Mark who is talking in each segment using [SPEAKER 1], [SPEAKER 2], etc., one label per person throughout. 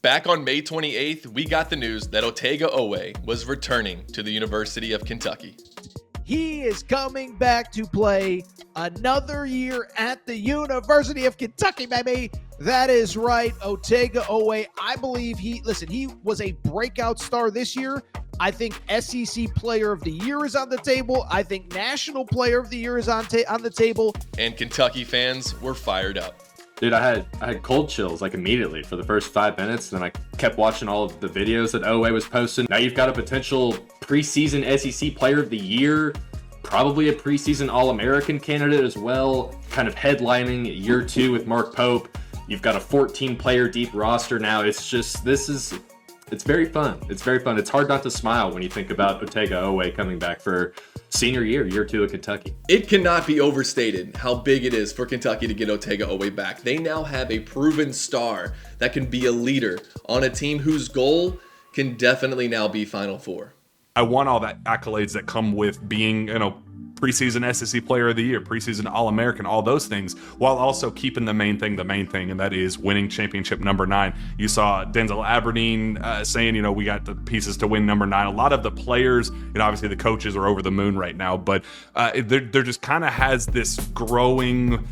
[SPEAKER 1] Back on May 28th, we got the news that Otega Oweh was returning to the University of Kentucky.
[SPEAKER 2] He is coming back to play another year at the University of Kentucky, baby. That is right, Otega Oweh. I believe he was a breakout star this year. I think SEC Player of the Year is on the table. I think National Player of the Year is on the table.
[SPEAKER 1] And Kentucky fans were fired up.
[SPEAKER 3] Dude, I had cold chills like immediately for the first 5 minutes. Then I kept watching all of the videos that Oweh was posting. Now you've got a potential preseason SEC Player of the Year, probably a preseason All-American candidate as well, kind of headlining year 2 with Mark Pope. You've got a 14-player deep roster now. It's very fun. It's very fun. It's hard not to smile when you think about Otega Oweh coming back for senior year 2 at Kentucky.
[SPEAKER 1] It cannot be overstated how big it is for Kentucky to get Otega Oweh back. They now have a proven star that can be a leader on a team whose goal can definitely now be Final Four.
[SPEAKER 4] I want all that accolades that come with being, preseason SEC Player of the Year, preseason All-American, all those things, while also keeping the main thing, and that is winning championship number 9. You saw Denzel Aberdeen saying, we got the pieces to win number 9. A lot of the players, obviously the coaches are over the moon right now, but there just kind of has this growing,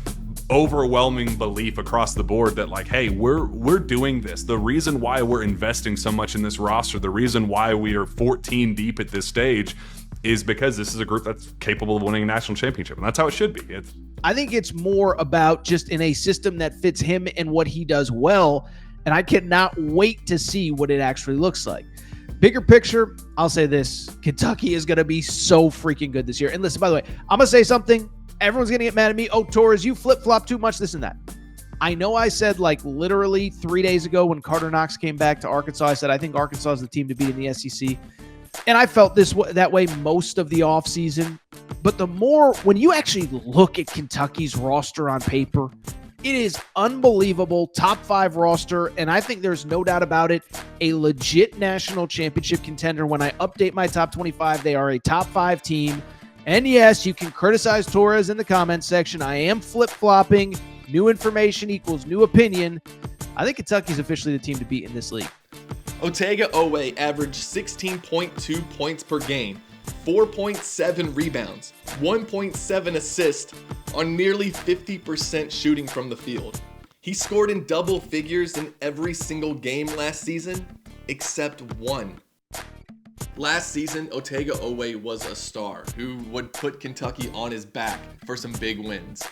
[SPEAKER 4] overwhelming belief across the board that hey, we're doing this. The reason why we're investing so much in this roster, the reason why we are 14 deep at this stage is because this is a group that's capable of winning a national championship, and that's how it should be.
[SPEAKER 2] I think it's more about just in a system that fits him and what he does well, and I cannot wait to see what it actually looks like. Bigger picture, I'll say this. Kentucky is going to be so freaking good this year. And listen, by the way, I'm going to say something. Everyone's going to get mad at me. Oh, Torres, you flip-flop too much, this and that. I know I said literally 3 days ago when Carter Knox came back to Arkansas, I said I think Arkansas is the team to beat in the SEC. And I felt that way most of the offseason. But when you actually look at Kentucky's roster on paper, it is unbelievable. Top 5 roster. And I think there's no doubt about it. A legit national championship contender. When I update my top 25, they are a top 5 team. And yes, you can criticize Torres in the comments section. I am flip-flopping. New information equals new opinion. I think Kentucky's officially the team to beat in this league.
[SPEAKER 1] Otega Oweh averaged 16.2 points per game, 4.7 rebounds, 1.7 assists on nearly 50% shooting from the field. He scored in double figures in every single game last season, except one. Last season, Otega Oweh was a star who would put Kentucky on his back for some big wins.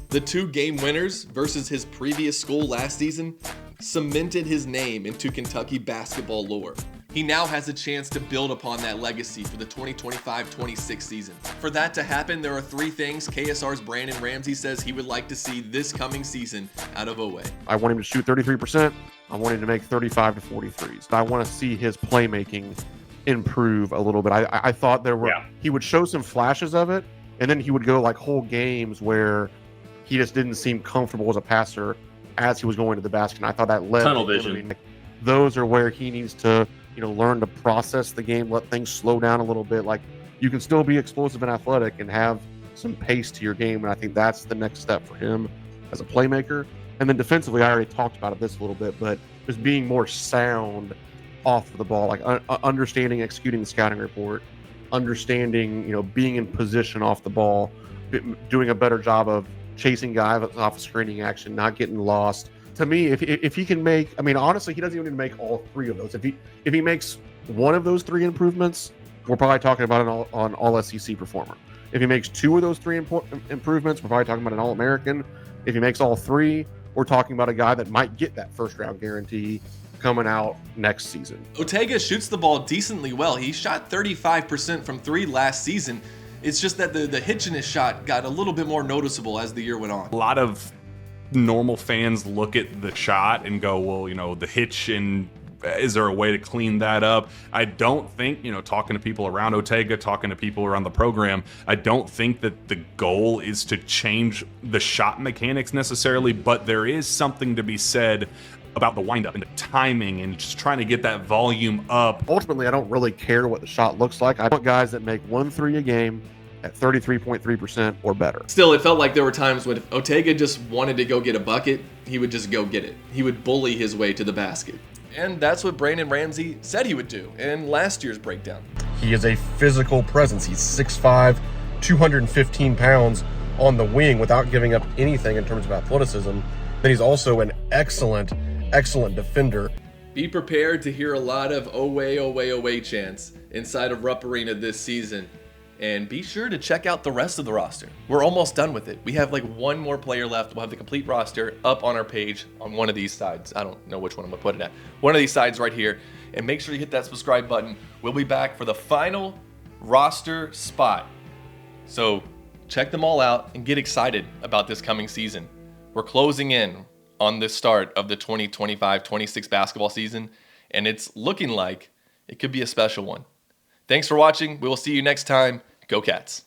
[SPEAKER 1] The 2 game winners versus his previous school last season cemented his name into Kentucky basketball lore. He now has a chance to build upon that legacy for the 2025-26 season. For that to happen, there are 3 things KSR's Brandon Ramsey says he would like to see this coming season out of Oweh.
[SPEAKER 5] I want him to shoot 33%. I want him to make 35 to 43s. I want to see his playmaking improve a little bit. I thought he would show some flashes of it, and then he would go whole games where he just didn't seem comfortable as a passer as he was going to the basket. And I thought that led
[SPEAKER 3] tunnel vision.
[SPEAKER 5] Those are where he needs to, learn to process the game, let things slow down a little bit. You can still be explosive and athletic and have some pace to your game. And I think that's the next step for him as a playmaker. And then defensively, I already talked about this a little bit, but just being more sound off of the ball, understanding, executing the scouting report, understanding, being in position off the ball, doing a better job of chasing guys off of screening action, not getting lost. To me, if he can make, honestly, he doesn't even need to make all 3 of those. If he makes one of those 3 improvements, we're probably talking about an all SEC performer. If he makes 2 of those 3 improvements, we're probably talking about an All-American. If he makes all 3, we're talking about a guy that might get that first-round guarantee coming out next season.
[SPEAKER 1] Otega shoots the ball decently well. He shot 35% from 3 last season. It's just that the hitch in his shot got a little bit more noticeable as the year went on.
[SPEAKER 4] A lot of normal fans look at the shot and go, well, the hitch, and is there a way to clean that up? I don't think, talking to people around Otega, talking to people around the program, I don't think that the goal is to change the shot mechanics necessarily, but there is something to be said about the windup and the timing and just trying to get that volume up.
[SPEAKER 5] Ultimately, I don't really care what the shot looks like. I want guys that make 1 3 a game at 33.3% or better.
[SPEAKER 1] Still, it felt like there were times when if Otega just wanted to go get a bucket, he would just go get it. He would bully his way to the basket. And that's what Brandon Ramsey said he would do in last year's breakdown.
[SPEAKER 6] He is a physical presence. He's 6'5", 215 pounds on the wing without giving up anything in terms of athleticism. Then he's also an excellent defender.
[SPEAKER 1] Be prepared to hear a lot of Oweh, Oweh, Oweh chants inside of Rupp Arena this season. And be sure to check out the rest of the roster. We're almost done with it. We have like one more player left. We'll have the complete roster up on our page on one of these sides. I don't know which one I'm gonna put it at. One of these sides right here. And make sure you hit that subscribe button. We'll be back for the final roster spot. So check them all out and get excited about this coming season. We're closing in on the start of the 2025-26 basketball season, and it's looking like it could be a special one. Thanks for watching. We will see you next time. Go Cats.